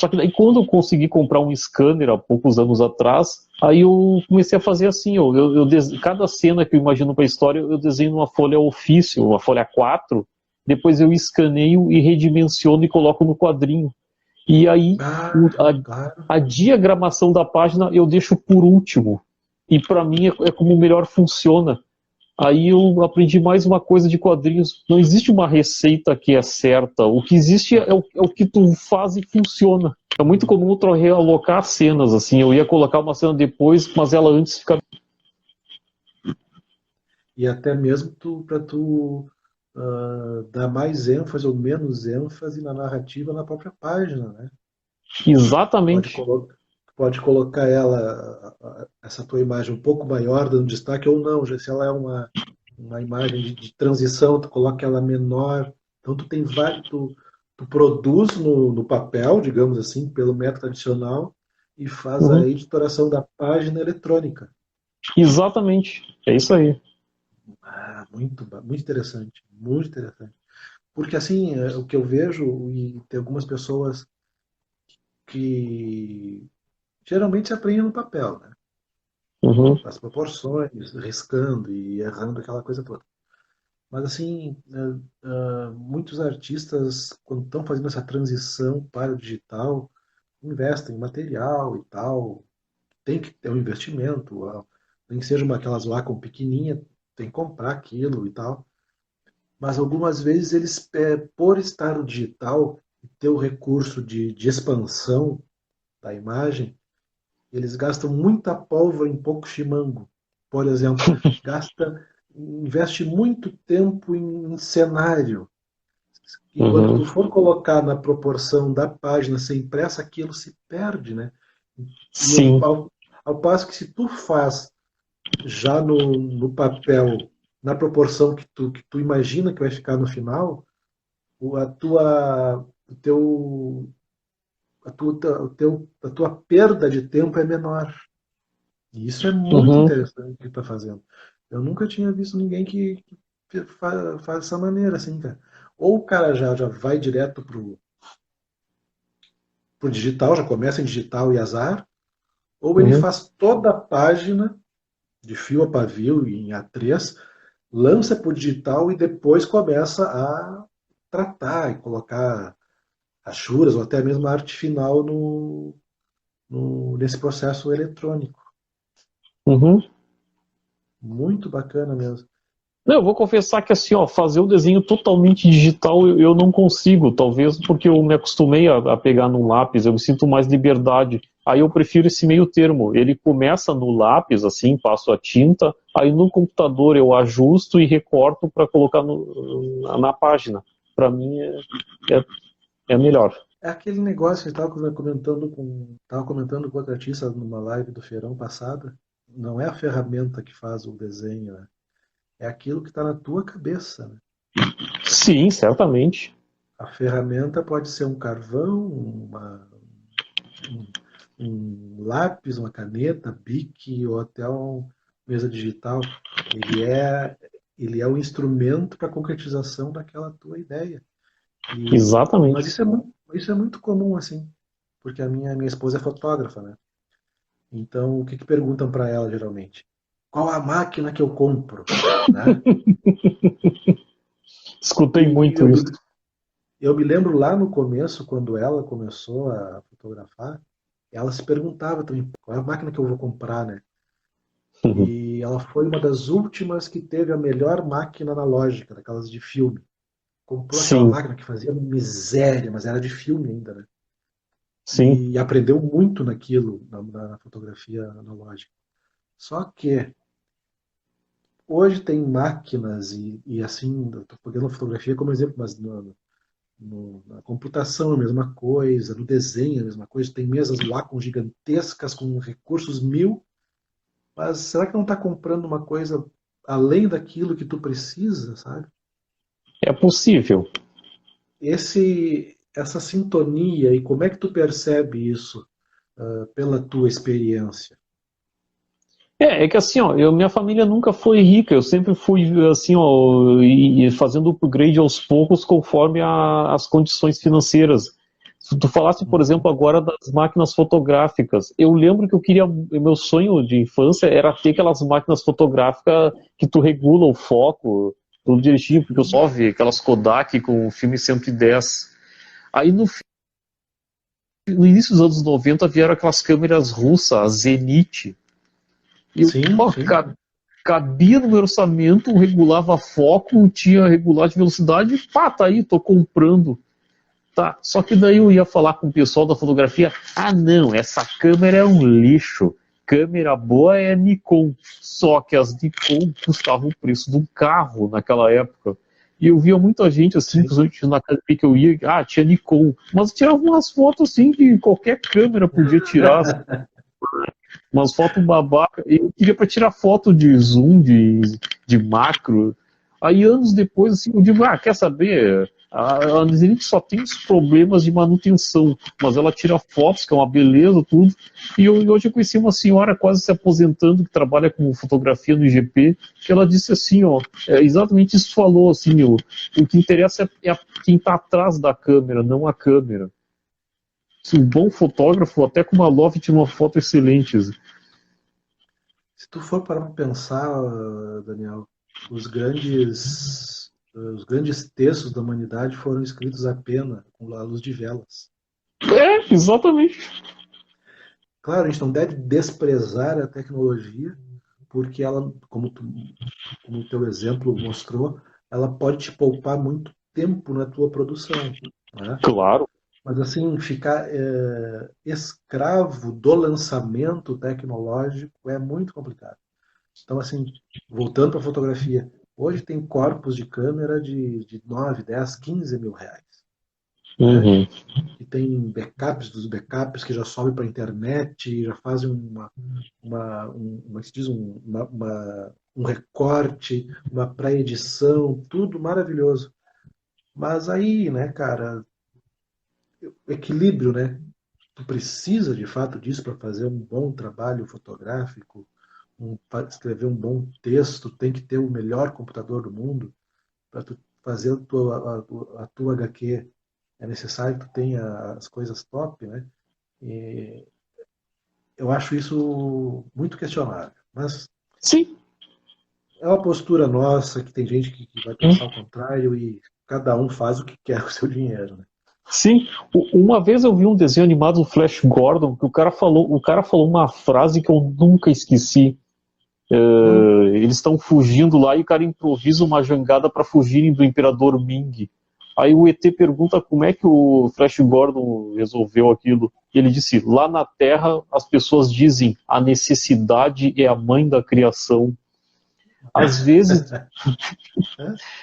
que daí quando eu consegui comprar um scanner há poucos anos atrás, aí eu comecei a fazer assim, cada cena que eu imagino para a história, eu desenho numa folha ofício, uma folha 4, depois eu escaneio e redimensiono e coloco no quadrinho. E aí a diagramação da página eu deixo por último. E para mim é como melhor funciona. Aí eu aprendi mais uma coisa de quadrinhos. Não existe uma receita que é certa. O que existe é o que tu faz e funciona. É muito comum tu realocar cenas, assim. Eu ia colocar uma cena depois, mas ela antes fica... e até mesmo para tu dar mais ênfase ou menos ênfase na narrativa na própria página, né? Pode, Exatamente. colo pode colocar ela, essa tua imagem um pouco maior, dando destaque ou não. Já se ela é uma imagem de transição, tu coloca ela menor. Então tu tem vários, tu produz no papel, digamos assim, pelo método tradicional, e faz a Uhum. editoração da página eletrônica. Exatamente. É isso aí. Ah, muito interessante, muito interessante. Porque assim, o que eu vejo, e tem algumas pessoas que geralmente aprendem no papel, né? Uhum. As proporções, riscando e errando aquela coisa toda. Mas assim, muitos artistas, quando estão fazendo essa transição para o digital, investem em material e tal. Tem que ter um investimento, nem que seja uma aquelas Wacom pequenininha, tem que comprar aquilo e tal. Mas algumas vezes eles, por estar no digital e ter o recurso de expansão da imagem, eles gastam muita pólvora em pouco chimango. Por exemplo, investe muito tempo em cenário. E quando Uhum. tu for colocar na proporção da página ser impressa, aquilo se perde, né? E Sim. ao passo que se tu faz já no papel, na proporção que tu imagina que vai ficar no final, o teu, a tua perda de tempo é menor. E isso é muito Uhum. interessante que está fazendo. Eu nunca tinha visto ninguém que faz dessa maneira, assim, cara. Ou o cara já vai direto pro digital, já começa em digital e azar, ou ele Uhum. faz toda a página de fio a pavio em A3, lança para o digital e depois começa a tratar e colocar achuras ou até mesmo a arte final nesse processo eletrônico. Uhum. Muito bacana mesmo. Não, eu vou confessar que assim, ó, fazer o desenho totalmente digital eu não consigo, talvez porque eu me acostumei a pegar no lápis, eu me sinto mais liberdade. Aí eu prefiro esse meio termo. Ele começa no lápis, assim, passo a tinta, aí no computador eu ajusto e recorto para colocar na página. Para mim é, é melhor. É aquele negócio que eu estava comentando com outra artista numa live do feirão passada. Não é a ferramenta que faz o desenho, né? É aquilo que está na tua cabeça, né? Sim, certamente. A ferramenta pode ser um carvão, um, um lápis, uma caneta, Bic ou até uma mesa digital. Ele é, ele é o instrumento para a concretização daquela tua ideia. Mas Exatamente. isso é muito comum, assim, porque a minha esposa é fotógrafa, né? Então, o que perguntam para ela geralmente? Qual a máquina que eu compro? Né? Escutei E muito isso. eu me lembro lá no começo, quando ela começou a fotografar, ela se perguntava também, qual é a máquina que eu vou comprar, né? E ela foi uma das últimas que teve a melhor máquina analógica, daquelas de filme. Comprou aquela Sim, máquina que fazia miséria, mas era de filme ainda, né? sim. E aprendeu muito naquilo, na fotografia analógica. Só que hoje tem máquinas, e assim, estou pegando a fotografia como exemplo, mas na computação é a mesma coisa, no desenho é a mesma coisa, tem mesas Wacom gigantescas com recursos mil, mas será que não está comprando uma coisa além daquilo que tu precisa, sabe? É possível. Essa sintonia, e como é que tu percebe isso pela tua experiência? É que assim, ó, minha família nunca foi rica, eu sempre fui assim, ó, e fazendo upgrade aos poucos conforme as condições financeiras. Se tu falasse, por Uhum. exemplo, agora das máquinas fotográficas, eu lembro que eu queria, meu sonho de infância era ter aquelas máquinas fotográficas que tu regula o foco, tudo direitinho, porque eu Sim, só vi aquelas Kodak com o filme 110. Aí no início dos anos 90 vieram aquelas câmeras russas, a Zenit, e eu, sim, pô, sim. cabia no meu orçamento, regulava foco, tinha regular de velocidade, pá, tá aí, tô comprando. Tá, só que daí eu ia falar com o pessoal da fotografia, ah não, essa câmera é um lixo. câmera boa é Nikon. Só que as Nikon custavam o preço de um carro naquela época. E eu via muita gente, assim, Sim. principalmente na academia que eu ia, tinha Nikon. Mas tirava umas fotos, assim, que qualquer câmera podia tirar. Umas fotos babaca. Eu queria para tirar foto de zoom, de macro. Aí anos depois, assim, eu digo, quer saber? A Zenith só tem os problemas de manutenção, mas ela tira fotos, que é uma beleza, tudo. E hoje eu conheci uma senhora quase se aposentando, que trabalha com fotografia no IGP, que ela disse assim, exatamente isso que falou, assim, o que interessa é quem está atrás da câmera, não a câmera. Se um bom fotógrafo, até com uma Love, tira uma foto excelente. Se tu for para pensar, Daniel, os grandes textos da humanidade foram escritos apenas com a luz de velas. Exatamente. Claro, a gente não deve desprezar a tecnologia, porque ela, como o teu exemplo mostrou, ela pode te poupar muito tempo na tua produção, né? Claro. Mas assim, ficar escravo do lançamento tecnológico é muito complicado. Então, assim, voltando para a fotografia, hoje tem corpos de câmera de 9, 10, 15 mil reais. Né? Uhum. E tem backups dos backups que já sobem para a internet, já fazem como se diz, um recorte, uma pré-edição, tudo maravilhoso. Mas aí, né, cara, equilíbrio, né? Tu precisa de fato disso para fazer um bom trabalho fotográfico, para escrever um bom texto, tem que ter o melhor computador do mundo para tu fazer a tua HQ. É necessário que tu tenha as coisas top, né? E eu acho isso muito questionável. Mas Sim. é uma postura nossa, que tem gente que vai pensar o contrário e cada um faz o que quer com o seu dinheiro, né? Sim. Uma vez eu vi um desenho animado do Flash Gordon que o cara falou uma frase que eu nunca esqueci. Eles estão fugindo lá e o cara improvisa uma jangada para fugirem do Imperador Ming. Aí o ET pergunta como é que o Flash Gordon resolveu aquilo. E ele disse: lá na Terra as pessoas dizem a necessidade é a mãe da criação. Às vezes,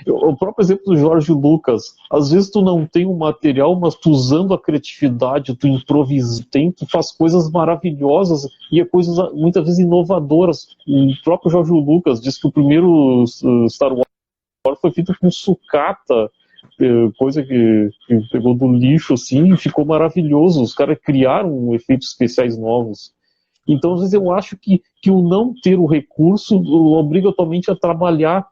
o próprio exemplo do Jorge Lucas, às vezes tu não tem um material, mas tu usando a criatividade, tu improvisa, tu faz coisas maravilhosas e é coisas muitas vezes inovadoras. O próprio Jorge Lucas disse que o primeiro Star Wars foi feito com sucata, coisa que pegou do lixo assim e ficou maravilhoso. Os caras criaram efeitos especiais novos. Então, às vezes, eu acho que o não ter o recurso obriga totalmente a trabalhar.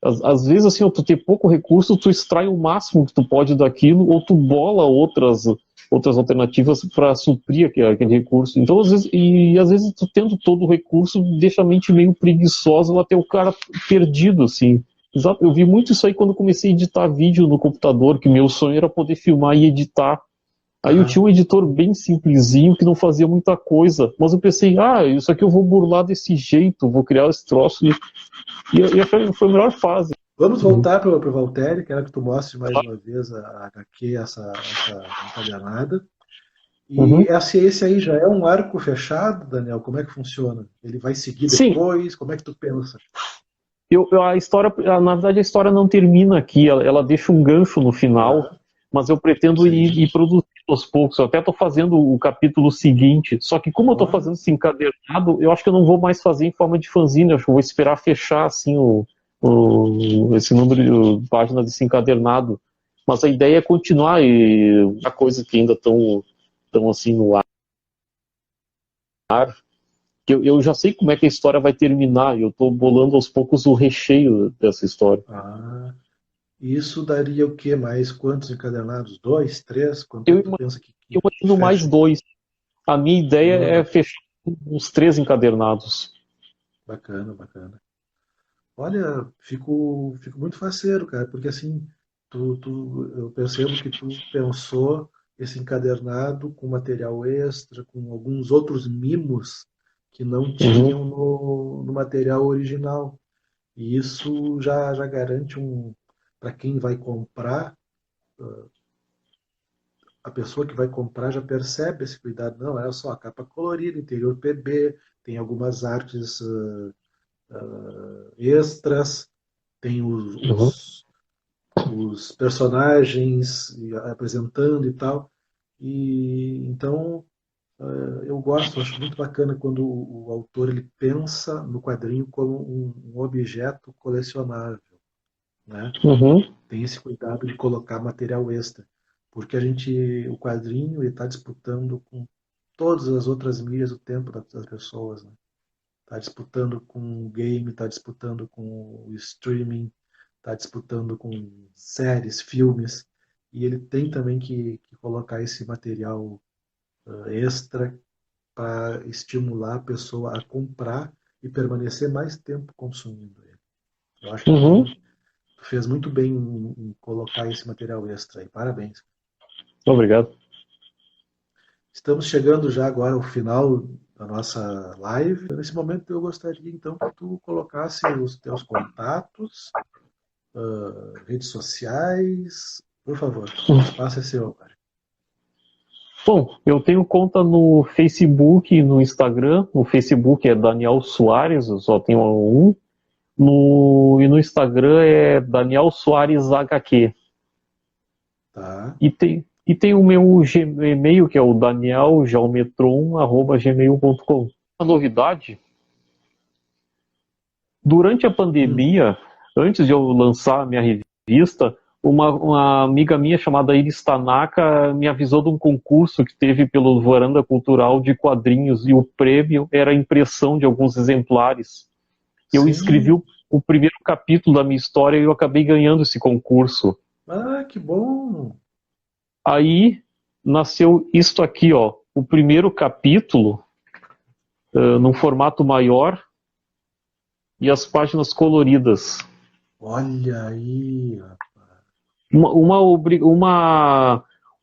Às vezes, assim, tu ter pouco recurso, tu extrai o máximo que tu pode daquilo, ou tu bola outras alternativas para suprir aquele recurso. Então, às vezes, tu tendo todo o recurso, deixa a mente meio preguiçosa, ou até o cara perdido, assim. Exato. Eu vi muito isso aí quando comecei a editar vídeo no computador, que meu sonho era poder filmar e editar. Aí eu tinha um editor bem simplesinho que não fazia muita coisa, mas eu pensei, isso aqui eu vou burlar desse jeito, vou criar esse troço, e foi a melhor fase. Vamos voltar para o Valtteri, quero que tu mostre mais uma vez a HQ, essa encadernada. E Uhum. esse aí já é um arco fechado, Daniel? Como é que funciona? Ele vai seguir Sim, depois? Como é que tu pensa? a história, na verdade a história não termina aqui, ela deixa um gancho no final, Ah, mas eu pretendo sim. ir produzindo aos poucos. Eu até estou fazendo o capítulo seguinte, só que como eu estou Olha, fazendo esse encadernado, eu acho que eu não vou mais fazer em forma de fanzine, eu acho que eu vou esperar fechar assim esse número de páginas desse encadernado. Mas a ideia é continuar e uma coisa que ainda estão assim no ar, que eu já sei como é que a história vai terminar, e eu estou bolando aos poucos o recheio dessa história. ah, isso daria o quê? Mais quantos encadernados? Dois, três? Quanto é Eu, que tu pensa que eu imagino mais fecha? dois. A minha ideia é Bacana, fechar uns 3 encadernados. bacana, bacana. Olha, fico muito faceiro, cara, porque assim, eu percebo que tu pensou esse encadernado com material extra, com alguns outros mimos que não Uhum. tinham no material original. E isso já garante para quem vai comprar, a pessoa que vai comprar já percebe esse cuidado. Não, olha só, a capa colorida, interior PB, tem algumas artes extras, tem Uhum. os personagens apresentando e tal. E então eu gosto, acho muito bacana quando o autor ele pensa no quadrinho como um objeto colecionável, né? Uhum. Tem esse cuidado de colocar material extra, porque o quadrinho está disputando com todas as outras mídias do tempo das pessoas, né? Está disputando com o game, está disputando com o streaming, está disputando com séries, filmes, e ele tem também que colocar esse material extra para estimular a pessoa a comprar e permanecer mais tempo consumindo ele. Eu acho que Uhum. tu fez muito bem em colocar esse material extra aí. Parabéns. Obrigado. Estamos chegando já agora ao final da nossa live. Nesse momento eu gostaria então que tu colocasse os teus contatos, redes sociais. Por favor, o espaço é seu agora. Bom, eu tenho conta no Facebook e no Instagram. No Facebook é Daniel Soares, eu só tenho um. E no Instagram é Daniel Soares HQ. Tá? E tem o meu e-mail, que é o danielgeometron@gmail.com. A novidade, durante a Hum, pandemia, antes de eu lançar a minha revista, uma amiga minha chamada Iris Tanaka me avisou de um concurso que teve pelo Varanda Cultural de quadrinhos, e o prêmio era a impressão de alguns exemplares. Eu escrevi sim. o primeiro capítulo da minha história e eu acabei ganhando esse concurso. Ah, que bom. Aí nasceu isto aqui, ó, o primeiro capítulo, num formato maior, e as páginas coloridas. Olha aí, rapaz.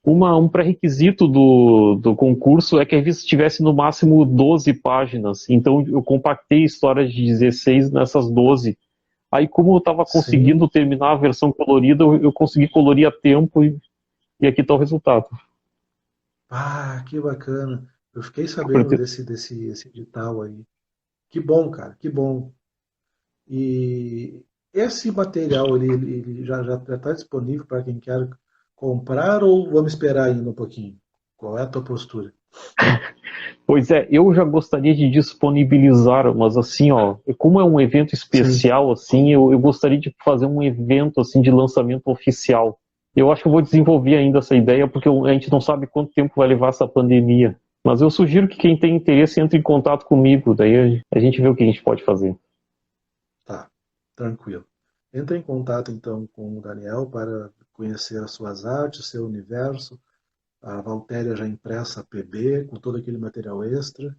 Um pré-requisito do concurso é que a revista tivesse no máximo 12 páginas. Então eu compactei histórias de 16 nessas 12. Aí, como eu estava conseguindo Sim. terminar a versão colorida, eu consegui colorir a tempo, e aqui está o resultado. Ah, que bacana. Eu fiquei sabendo desse esse edital aí. Que bom, cara, que bom. E esse material ele já está disponível para quem quer comprar ou vamos esperar ainda um pouquinho? Qual é a tua postura? Pois é, eu já gostaria de disponibilizar, mas assim, ó, como é um evento Sim. especial, assim, eu gostaria de fazer um evento assim de lançamento oficial. Eu acho que eu vou desenvolver ainda essa ideia, porque a gente não sabe quanto tempo vai levar essa pandemia. Mas eu sugiro que quem tem interesse entre em contato comigo, daí a gente vê o que a gente pode fazer. Tá, tranquilo. Entre em contato então com o Daniel para conhecer as suas artes, o seu universo, a Valtéria já impressa PB, com todo aquele material extra,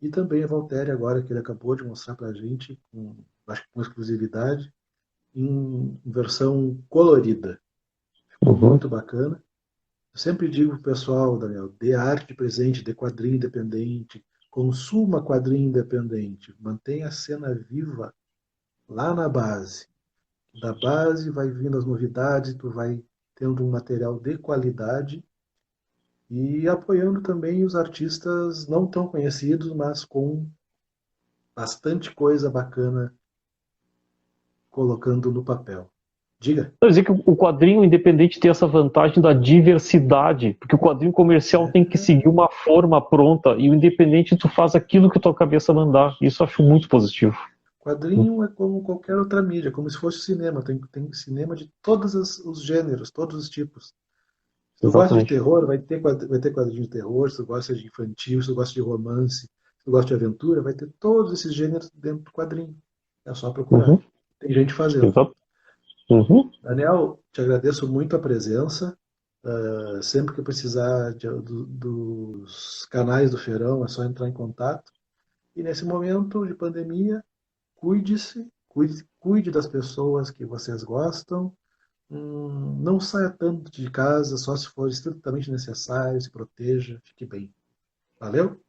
e também a Valtéria agora que ele acabou de mostrar para a gente, acho que com exclusividade, em versão colorida. Ficou Uhum. muito bacana. Eu sempre digo para o pessoal, Daniel, dê arte de presente, dê quadrinho independente, consuma quadrinho independente, mantenha a cena viva lá na base. Da base vai vindo as novidades, tu vai tendo um material de qualidade e apoiando também os artistas não tão conhecidos, mas com bastante coisa bacana colocando no papel. Diga. Quer dizer que o quadrinho independente tem essa vantagem da diversidade, porque o quadrinho comercial tem que seguir É, uma forma pronta, e o independente tu faz aquilo que a tua cabeça mandar. Isso eu acho muito positivo. quadrinho é como qualquer outra mídia, como se fosse cinema. Tem cinema de todos os gêneros, todos os tipos. Se tu gosta de Exatamente. terror, vai ter quadrinho de terror. Se tu gosta de infantil, se tu gosta de romance, se tu gosta de aventura, vai ter todos esses gêneros dentro do quadrinho. É só procurar. Uhum. Tem gente fazendo. Exato. Uhum. Daniel, te agradeço muito a presença. Sempre que precisar dos canais do Feirão, é só entrar em contato. E nesse momento de pandemia, cuide-se, cuide das pessoas que vocês gostam. Não saia tanto de casa, só se for estritamente necessário, se proteja, fique bem. Valeu?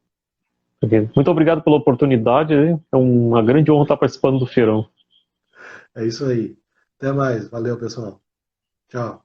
Muito obrigado pela oportunidade. É uma grande honra estar participando do feirão. É isso aí. Até mais. Valeu, pessoal. Tchau.